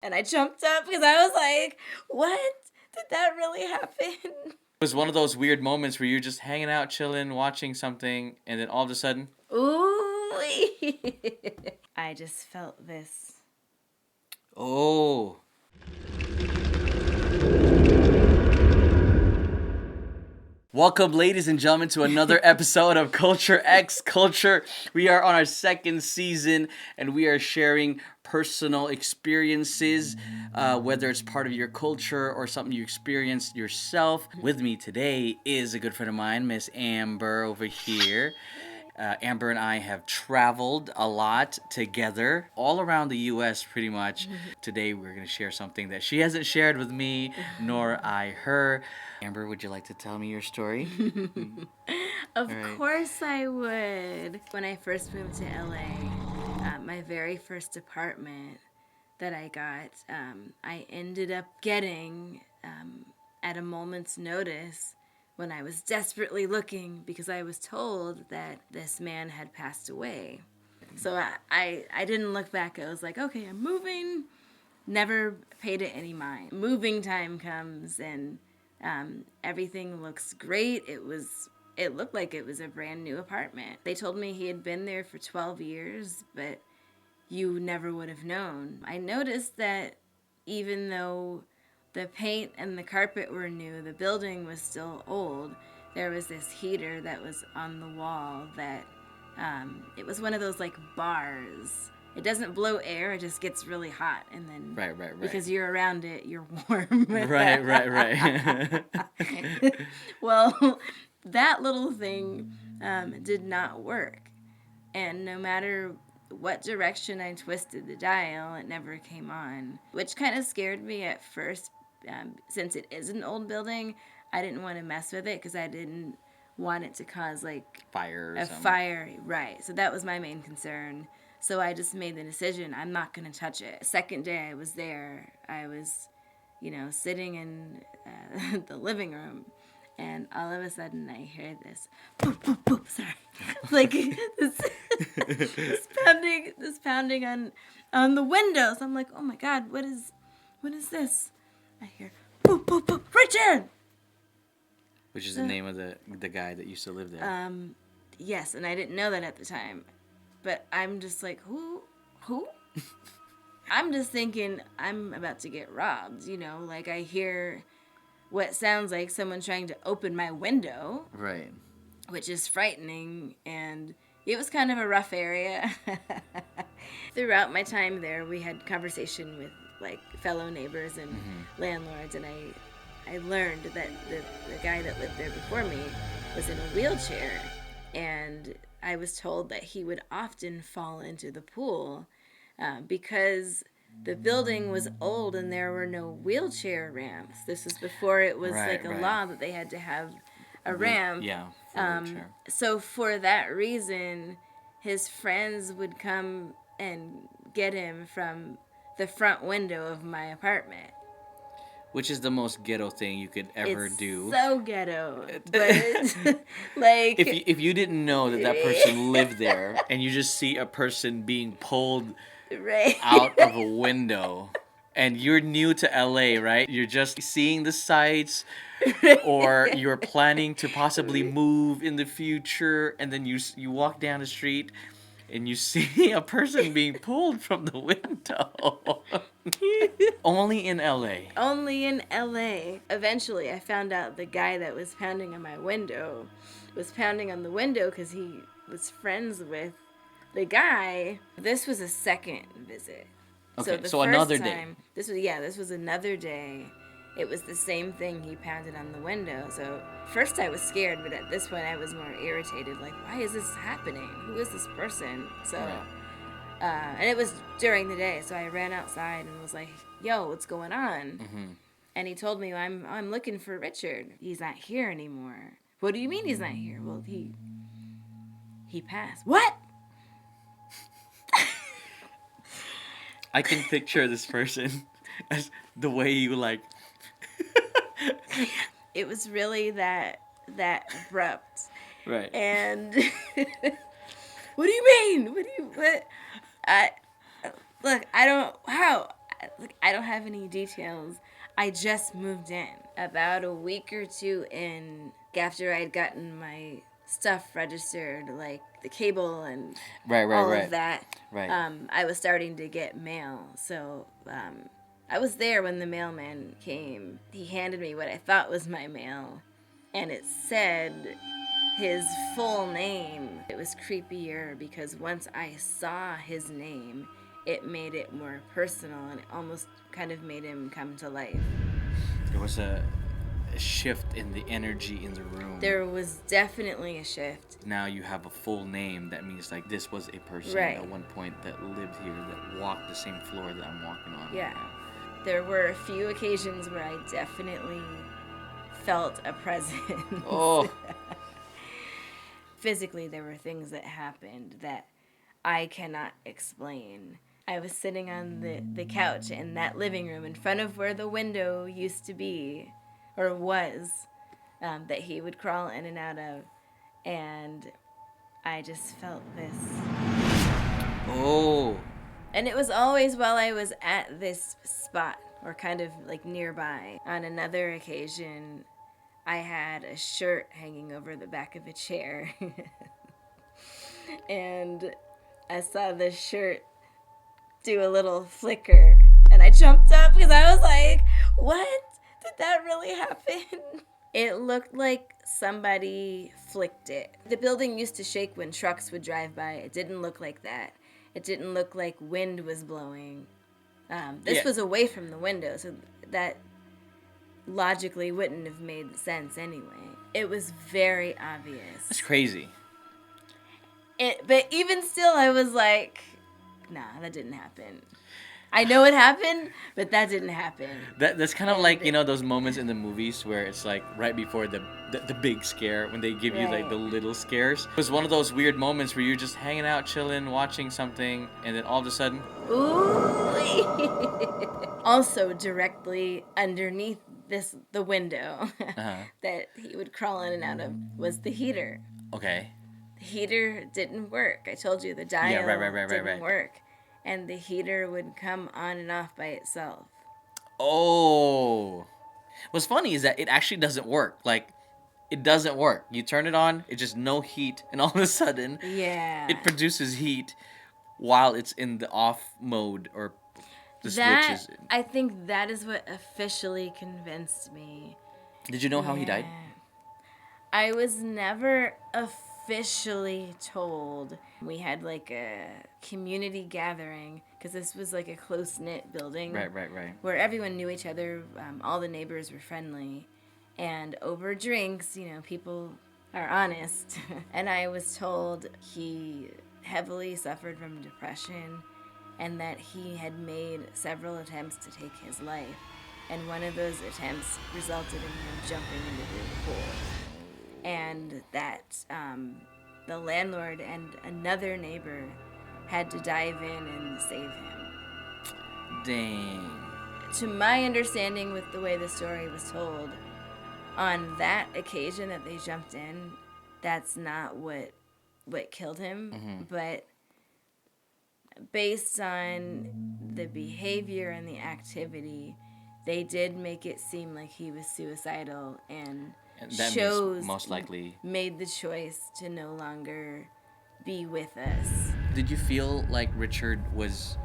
And I jumped up because I was like, what? Did that really happen? It was one of those weird moments where you're just hanging out, chilling, watching something, and then all of a sudden... Ooh. I just felt this. Oh. Welcome, ladies and gentlemen, to another episode of Culture X Culture. We are on our second season, and we are sharing personal experiences, whether it's part of your culture or something you experienced yourself. With me today is a good friend of mine, Miss Amber over here. Amber and I have traveled a lot together, all around the U.S. pretty much. Today we're going to share something that she hasn't shared with me, nor I her. Amber, would you like to tell me your story? Of course I would. When I first moved to LA, my very first apartment that I got, I ended up getting at a moment's notice when I was desperately looking because I was told that this man had passed away. So I didn't look back. I was like, okay, I'm moving. Never paid it any mind. Moving time comes and everything looks great. It looked like it was a brand new apartment. They told me he had been there for 12 years, but you never would have known. I noticed that even though the paint and the carpet were new, the building was still old. There was this heater that was on the wall that, it was one of those like bars. It doesn't blow air, it just gets really hot. And then, Right. because you're around it, you're warm. Right. Well, that little thing did not work. And no matter what direction I twisted the dial, it never came on, which kind of scared me at first. Since it is an old building, I didn't want to mess with it because I didn't want it to cause like Fire. Fire, right? So that was my main concern. So I just made the decision I'm not going to touch it. Second day I was there, I was, sitting in the living room. And all of a sudden, I hear this boop, boop, boop. Sorry, like this pounding on the windows. I'm like, oh my God, what is this? I hear boop, boop, boop. Richard. Which is the name of the guy that used to live there. Yes, and I didn't know that at the time, but I'm just like, who? I'm just thinking I'm about to get robbed. Like I hear what sounds like someone trying to open my window. Right. Which is frightening, and it was kind of a rough area. Throughout my time there, we had conversation with like fellow neighbors and landlords, and I learned that the guy that lived there before me was in a wheelchair, and I was told that he would often fall into the pool because the building was old and there were no wheelchair ramps. This was before it was a law that they had to have a ramp. Yeah. So for that reason, his friends would come and get him from the front window of my apartment. Which is the most ghetto thing you could ever do. So ghetto. But like if you didn't know that person lived there and you just see a person being pulled out of a window and you're new to LA, right? You're just seeing the sights or you're planning to possibly move in the future, and then you walk down the street and you see a person being pulled from the window. Only in LA. Only in LA. Eventually, I found out the guy that was pounding on my window was pounding on the window because he was friends with the guy. This was a second visit. Okay, so another day. This was another day. It was the same thing. He pounded on the window. So first I was scared, but at this point I was more irritated. Like, why is this happening? Who is this person? So, and it was during the day. So I ran outside and was like, yo, what's going on? And he told me, I'm looking for Richard. He's not here anymore. What do you mean he's not here? Well, he passed. What? I can picture this person as the way you like. It was really that abrupt. Right. And what do you mean? What? Look, I don't. How? I don't have any details. I just moved in about a week or two in after I'd gotten my stuff registered, like the cable and all of that. Right. I was starting to get mail, so I was there when the mailman came. He handed me what I thought was my mail, and it said his full name. It was creepier because once I saw his name, it made it more personal and it almost kind of made him come to life. There was a shift in the energy in the room. There was definitely a shift. Now you have a full name. That means like this was a person at one point that lived here, that walked the same floor that I'm walking on. Yeah. There were a few occasions where I definitely felt a presence. Oh. Physically, there were things that happened that I cannot explain. I was sitting on the couch in that living room in front of where the window used to be, or was, that he would crawl in and out of. And I just felt this. Oh. And it was always while I was at this spot, or kind of like nearby. On another occasion, I had a shirt hanging over the back of a chair. And I saw the shirt do a little flicker. And I jumped up because I was like, what? Did that really happen? It looked like somebody flicked it. The building used to shake when trucks would drive by. It didn't look like that. It didn't look like wind was blowing. This was away from the window, so that logically wouldn't have made sense anyway. It was very obvious. That's crazy. But even still, I was like, nah, that didn't happen. I know it happened, but that didn't happen. That's kind of like, you know, those moments in the movies where it's like right before the big scare, when they give you like the little scares. It was one of those weird moments where you're just hanging out, chilling, watching something, and then all of a sudden, ooh. Also, directly underneath the window that he would crawl in and out of was the heater. Okay. The heater didn't work. I told you the dial didn't work. And the heater would come on and off by itself. Oh. What's funny is that it actually doesn't work. Like, it doesn't work. You turn it on, it's just no heat, and all of a sudden, it produces heat while it's in the off mode, or the switches. I think that is what officially convinced me. Did you know how he died? I was never officially told. We had like a community gathering because this was like a close-knit building. Right. Where everyone knew each other. All the neighbors were friendly. And over drinks, you know, people are honest. And I was told he heavily suffered from depression and that he had made several attempts to take his life. And one of those attempts resulted in him jumping into the pool. And that the landlord and another neighbor had to dive in and save him. Dang. To my understanding, with the way the story was told, on that occasion that they jumped in, that's not what killed him. Mm-hmm. But based on the behavior and the activity, they did make it seem like he was suicidal, and that shows most likely made the choice to no longer be with us. Did you feel like Richard was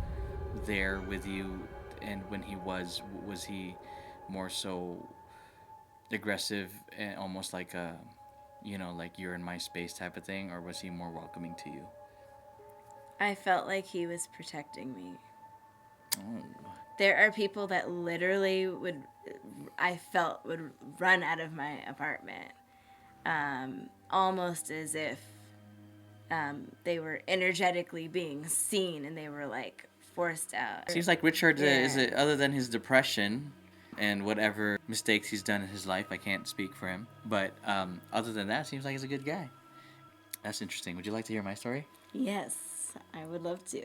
there with you, and when he was he more so aggressive and almost like a, you know, like you're in my space type of thing, or was he more welcoming to you? I felt like he was protecting me. Oh. There are people that literally would run out of my apartment, almost as if they were energetically being seen and they were like forced out. Seems like Richard is, other than his depression and whatever mistakes he's done in his life, I can't speak for him, but other than that, seems like he's a good guy. That's interesting. Would you like to hear my story? Yes, I would love to.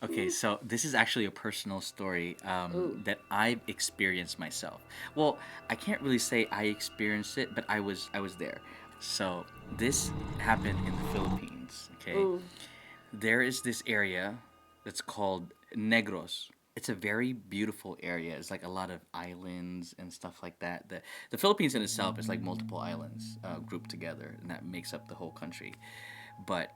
Okay, so this is actually a personal story that I experienced myself. Well, I can't really say I experienced it, but I was there. So this happened in the Philippines. Okay, there is this area that's called Negros. It's a very beautiful area. It's like a lot of islands and stuff like that. The Philippines in itself is like multiple islands grouped together, and that makes up the whole country. But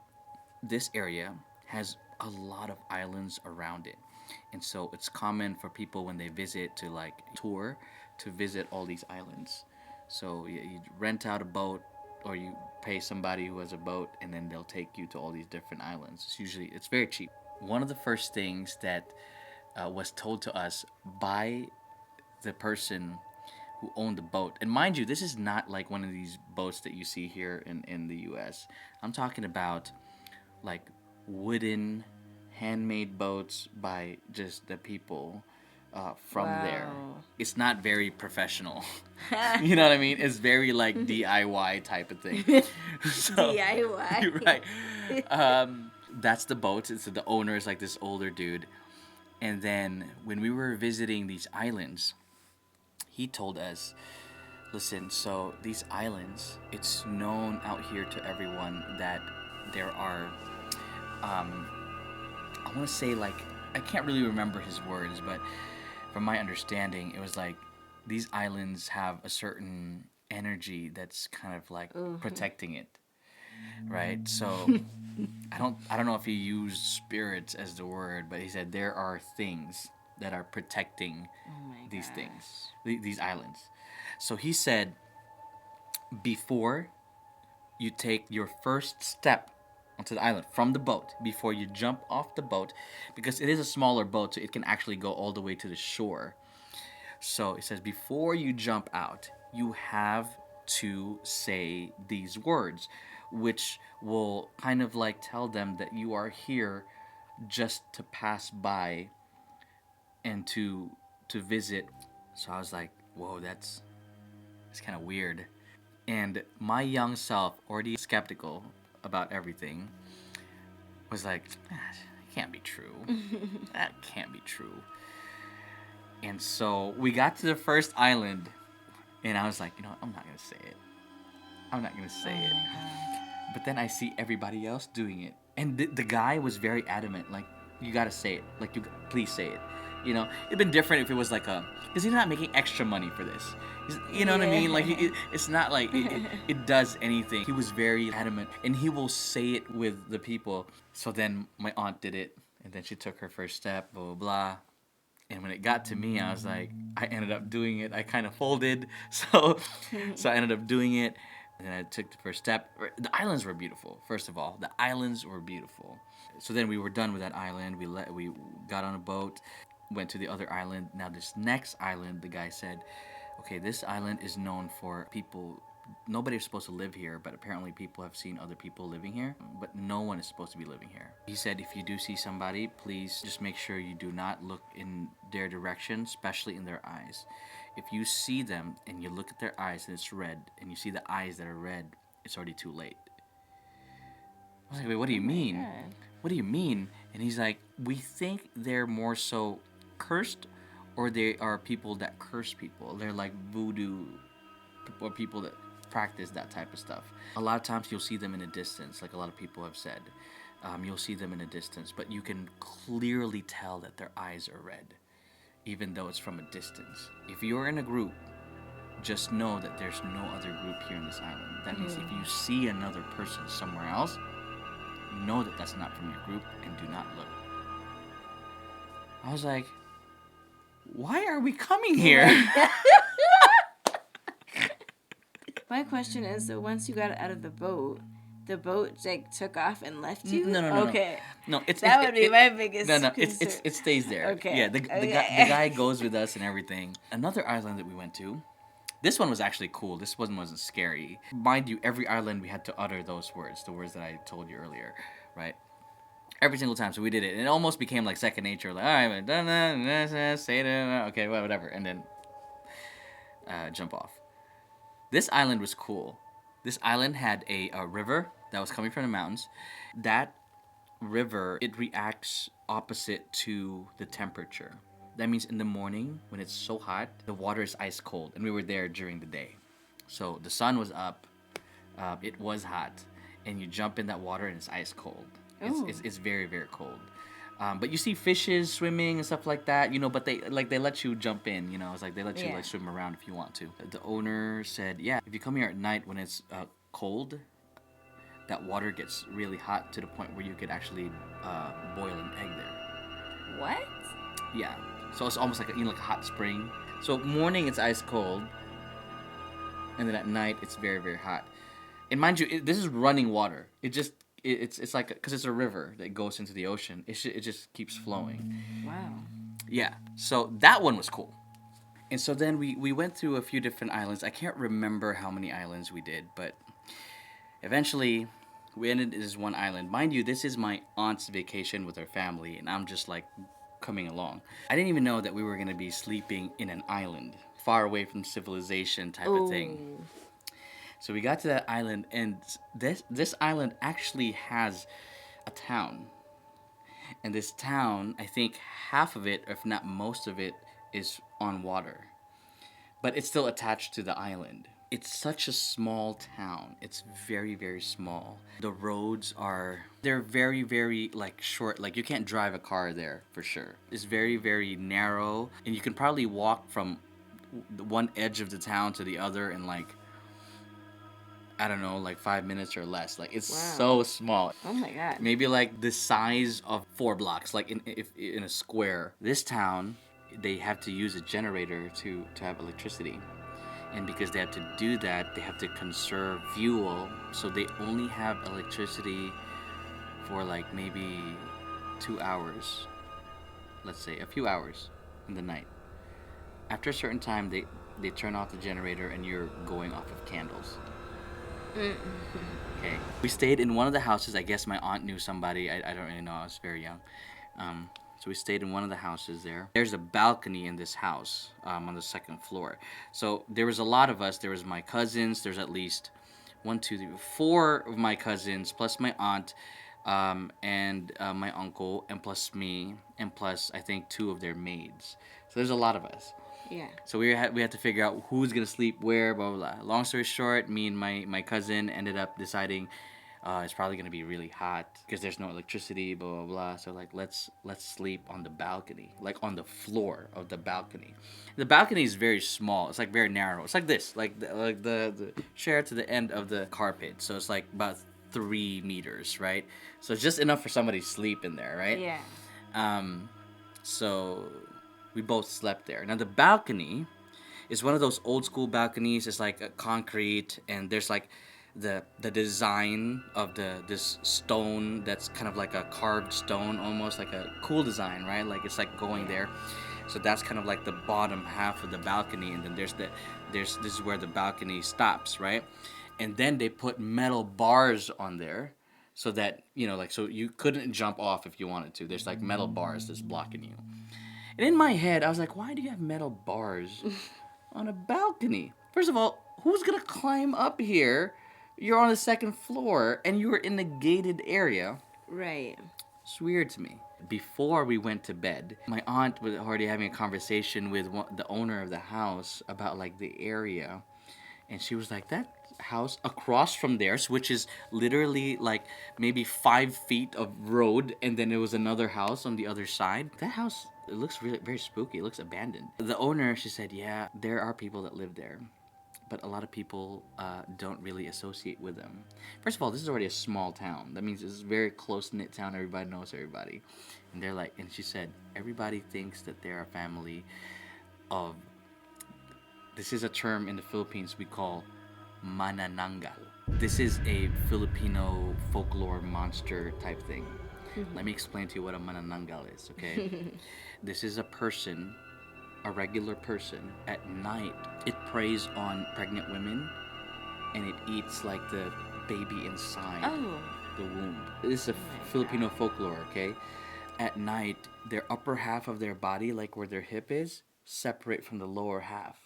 this area has a lot of islands around it, and so it's common for people when they visit to like tour to visit all these islands. So you rent out a boat, or you pay somebody who has a boat, and then they'll take you to all these different islands. It's very cheap. One of the first things that was told to us by the person who owned the boat. And mind you, this is not like one of these boats that you see here in the US. I'm talking about like wooden, handmade boats by just the people from there. Wow. It's not very professional. You know what I mean? It's very like DIY type of thing. So, DIY. right. That's the boat. It's the owner is like this older dude. And then when we were visiting these islands, he told us, listen, so these islands, it's known out here to everyone that there are, I want to say like, I can't really remember his words, but from my understanding, it was like these islands have a certain energy that's kind of like protecting it, right? So I don't know if he used spirits as the word, but he said there are things that are protecting Oh my these gosh. things, these islands. So he said before you take your first step onto the island from the boat, before you jump off the boat, because it is a smaller boat, so it can actually go all the way to the shore. So it says before you jump out, you have to say these words, which will kind of like tell them that you are here just to pass by and to visit. So I was like, whoa, it's kind of weird. And my young self, already skeptical about everything, was like, it can't be true. That can't be true. And so we got to the first island, and I was like, I'm not going to say it. I'm not going to say Oh it. my god. But then I see everybody else doing it. And the guy was very adamant, like, you got to say it. Like, please say it. It'd been different if it was like because he's not making extra money for this. You know what I mean? Like, it's not like it does anything. He was very adamant, and he will say it with the people. So then my aunt did it, and then she took her first step, blah, blah, blah. And when it got to me, I was like, I ended up doing it. I kind of folded, so I ended up doing it. And then I took the first step. The islands were beautiful. First of all, the islands were beautiful. So then we were done with that island. We got on a boat, went to the other island. Now this next island, the guy said, okay, this island is known for people. Nobody's supposed to live here, but apparently people have seen other people living here. But no one is supposed to be living here. He said, if you do see somebody, please just make sure you do not look in their direction, especially in their eyes. If you see them and you look at their eyes and it's red, and you see the eyes that are red, it's already too late. I was like, wait, what do you mean? God. What do you mean? And he's like, we think they're more so cursed, or they are people that curse people. They're like voodoo, or people that practice that type of stuff. A lot of times you'll see them in a distance, like a lot of people have said. You'll see them in a distance, but you can clearly tell that their eyes are red, even though it's from a distance. If you're in a group, just know that there's no other group here in this island. That means if you see another person somewhere else, know that that's not from your group and do not look. I was like, why are we coming here? My question is, so once you got out of the boat like took off and left you? No. Okay. No, That would be my biggest No, concern. it stays there. Okay. Yeah, the guy goes with us and everything. Another island that we went to, this one was actually cool. This one wasn't scary. Mind you, every island we had to utter those words, the words that I told you earlier, right? Every single time, so we did it, and it almost became like second nature. Like, all right, say it, okay, whatever, and then jump off. This island was cool. This island had a river that was coming from the mountains. That river, it reacts opposite to the temperature. That means in the morning, when it's so hot, the water is ice cold, and we were there during the day. So the sun was up, it was hot, and you jump in that water and it's ice cold. It's very, very cold. But you see fishes swimming and stuff like that, but they let you jump in, it's like they let you Yeah. like swim around if you want to. The owner said, yeah, if you come here at night when it's cold, that water gets really hot to the point where you could actually boil an egg there. What? Yeah. So it's almost like like a hot spring. So morning it's ice cold, and then at night it's very very hot. And mind you, this is running water. It's like because it's a river that goes into the ocean. It just keeps flowing. Wow. Yeah. So that one was cool. And so then we went through a few different islands. I can't remember how many islands we did, but eventually we ended this one island. Mind you, this is my aunt's vacation with her family, and I'm just like coming along. I didn't even know that we were going to be sleeping in an island, far away from civilization type of thing. Oh. So we got to that island, and this island actually has a town. And this town, I think half of it, if not most of it, is on water. But it's still attached to the island. It's such a small town. It's very, very small. The roads they're very, very like short. Like you can't drive a car there for sure. It's very, very narrow. And you can probably walk from one edge of the town to the other in like, I don't know, like 5 minutes or less. Like it's Wow. so small. Oh my god. Maybe like the size of 4 blocks, like in a square. This town, they have to use a generator to have electricity, and because they have to do that, they have to conserve fuel. So they only have electricity for like maybe 2 hours. Let's say a few hours in the night. After a certain time, they turn off the generator, and you're going off of candles. Okay. We stayed in one of the houses. I guess my aunt knew somebody. I don't really know. I was very young. So we stayed in one of the houses there. There's a balcony in this house on the second floor. So there was a lot of us. There was my cousins. There's at least 1, 2, 3, 4 of my cousins, plus my aunt, and my uncle, and plus me, and plus I think 2 of their maids. So there's a lot of us. Yeah. So we had to figure out who's gonna sleep where, blah blah blah. Long story short, me and my cousin ended up deciding it's probably gonna be really hot because there's no electricity, blah blah blah. So like let's sleep on the balcony, like on the floor of the balcony. The balcony is very small. It's like very narrow. It's like this, like the share to the end of the carpet. So it's like about 3 meters, right? So it's just enough for somebody to sleep in there, right? Yeah. So we both slept there. Now the balcony is one of those old school balconies. It's like a concrete, and there's like the design of this stone that's kind of like a carved stone, almost like a cool design, right? Like it's like going there. So that's kind of like the bottom half of the balcony, and then there's this is where the balcony stops, right? And then they put metal bars on there so that like so you couldn't jump off if you wanted to. There's like metal bars that's blocking you. And in my head, I was like, why do you have metal bars on a balcony? First of all, who's going to climb up here? You're on the second floor, and you were in a gated area. Right. It's weird to me. Before we went to bed, my aunt was already having a conversation with the owner of the house about like the area. And she was like, that house across from theirs, which is literally like maybe 5 feet of road, and then there was another house on the other side. That house, it looks really very spooky. It looks abandoned. The owner, she said, yeah, there are people that live there, but a lot of people don't really associate with them. First of all, this is already a small town. That means it's a very close-knit town. Everybody knows everybody. And they're like, and she said, everybody thinks that they're a family of, this is a term in the Philippines we call Manananggal. This is a Filipino folklore monster type thing. Let me explain to you what a Manananggal is, okay? This is a person, a regular person. At night, it preys on pregnant women, and it eats like the baby inside the womb. This is a Filipino folklore, okay? At night, their upper half of their body, like where their hip is, separate from the lower half.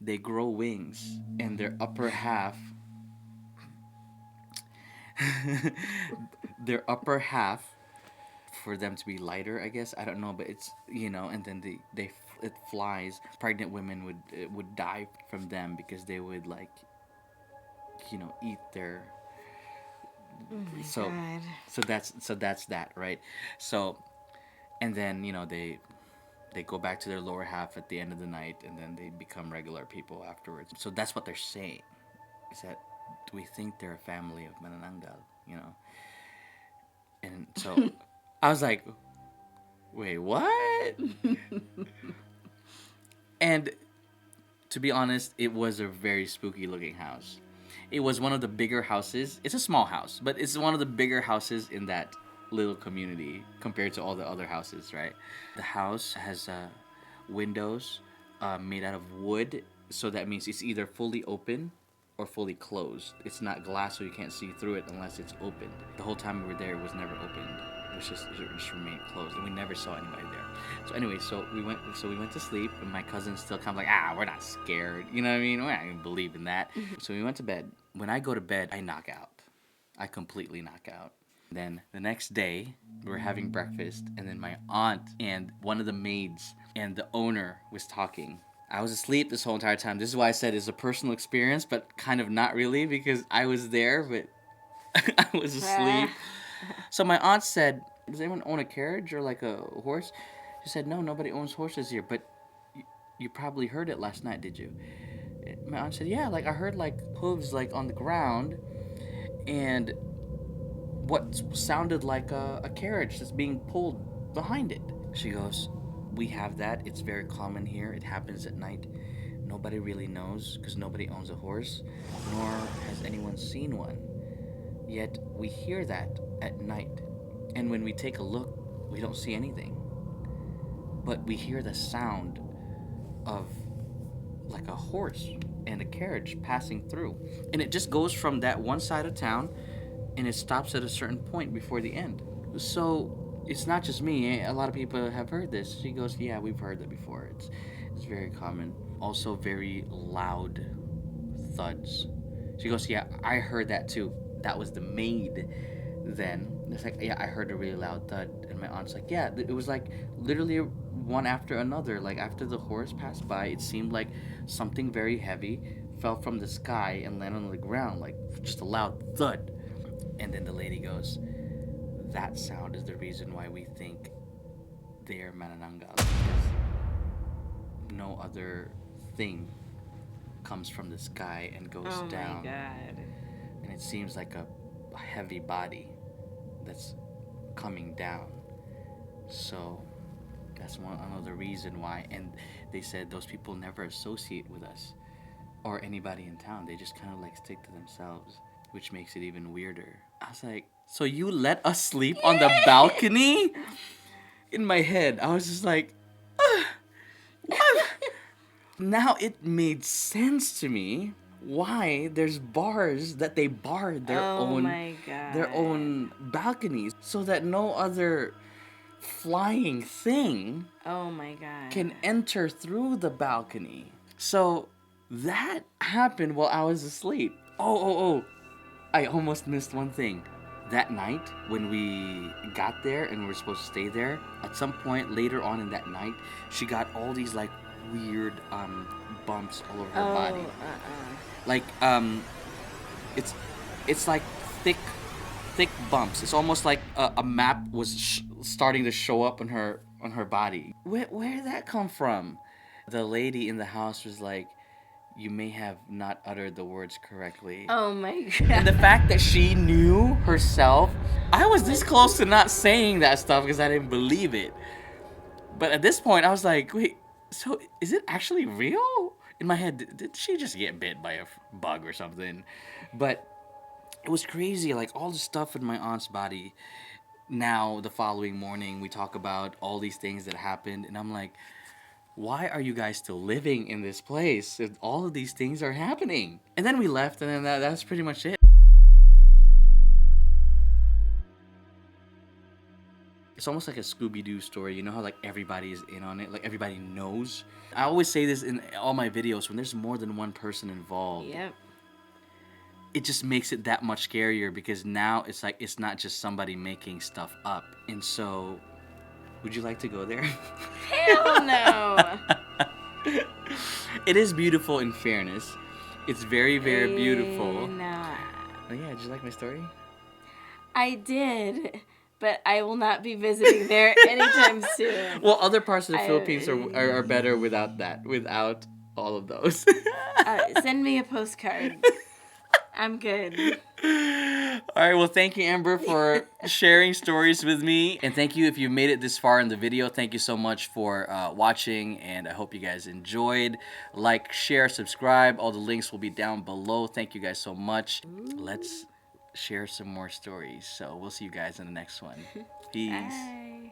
They grow wings, and their upper half their upper half, for them to be lighter, I guess, I don't know, but it's and then it flies. Pregnant women would die from them because they would like eat their Oh my so god. so that's that, right? So And then, they go back to their lower half at the end of the night, and then they become regular people afterwards. So that's what they're saying, is that we think they're a family of Manananggal. And so I was like, wait, what? And to be honest, it was a very spooky looking house. It was one of the bigger houses. It's a small house, but it's one of the bigger houses in that little community compared to all the other houses, right? The house has windows made out of wood, so that means it's either fully open or fully closed. It's not glass, so you can't see through it unless it's opened. The whole time we were there, it was never opened. It just remained closed, and we never saw anybody there. So anyway, we went to sleep, and my cousin's still kind of like, we're not scared. You know what I mean? We're not gonna believe in that. So we went to bed. When I go to bed, I knock out. I completely knock out. Then the next day, we were having breakfast, and then my aunt and one of the maids and the owner was talking. I was asleep this whole entire time. This is why I said it's a personal experience, but kind of not really, because I was there, but I was asleep. So my aunt said, does anyone own a carriage or like a horse? She said, no, nobody owns horses here, but you probably heard it last night, did you? My aunt said, yeah, like I heard like hooves like on the ground, and what sounded like a carriage that's being pulled behind it. She goes, we have that. It's very common here. It happens at night. Nobody really knows because nobody owns a horse, nor has anyone seen one. Yet we hear that at night. And when we take a look, we don't see anything. But we hear the sound of like a horse and a carriage passing through. And it just goes from that one side of town and it stops at a certain point before the end. So it's not just me. A lot of people have heard this. She goes, yeah, we've heard that before. It's very common. Also very loud thuds. She goes, yeah, I heard that too. That was the maid then. It's like, yeah, I heard a really loud thud. And my aunt's like, yeah, it was like literally one after another. Like after the horse passed by, it seemed like something very heavy fell from the sky and landed on the ground, like just a loud thud. And then the lady goes, that sound is the reason why we think they're Manananggal. Because no other thing comes from the sky and goes down. Oh my god. And it seems like a heavy body that's coming down. So that's another reason why. And they said those people never associate with us or anybody in town. They just kind of like stick to themselves, which makes it even weirder. I was like, so you let us sleep on the balcony? In my head, I was just like, what? Now it made sense to me why there's bars that they barred their own balconies so that no other flying thing can enter through the balcony. So that happened while I was asleep. Oh. I almost missed one thing. That night, when we got there and we were supposed to stay there, at some point later on in that night, she got all these like weird bumps all over her body. Like it's like thick bumps. It's almost like a map was starting to show up on her body. Where did that come from? The lady in the house was like, you may have not uttered the words correctly. Oh my god. And the fact that she knew herself, I was this close to not saying that stuff because I didn't believe it. But at this point, I was like, wait, so is it actually real? In my head, did she just get bit by a bug or something? But it was crazy, like all the stuff in my aunt's body. Now, the following morning, we talk about all these things that happened, and I'm like, why are you guys still living in this place if all of these things are happening? And then we left, and then that's pretty much it. It's almost like a Scooby-Doo story. You know how like everybody is in on it? Like everybody knows? I always say this in all my videos, when there's more than one person involved. Yep. It just makes it that much scarier because now it's like it's not just somebody making stuff up. And so, would you like to go there? Hell no. It is beautiful in fairness. It's very, very beautiful. No. Oh yeah, did you like my story? I did, but I will not be visiting there anytime soon. Well, other parts of the Philippines are better without that, without all of those. Send me a postcard. I'm good. All right, well, thank you, Amber, for sharing stories with me. And thank you if you made it this far in the video. Thank you so much for watching, and I hope you guys enjoyed. Like, share, subscribe. All the links will be down below. Thank you guys so much. Let's share some more stories. So we'll see you guys in the next one. Peace. Bye.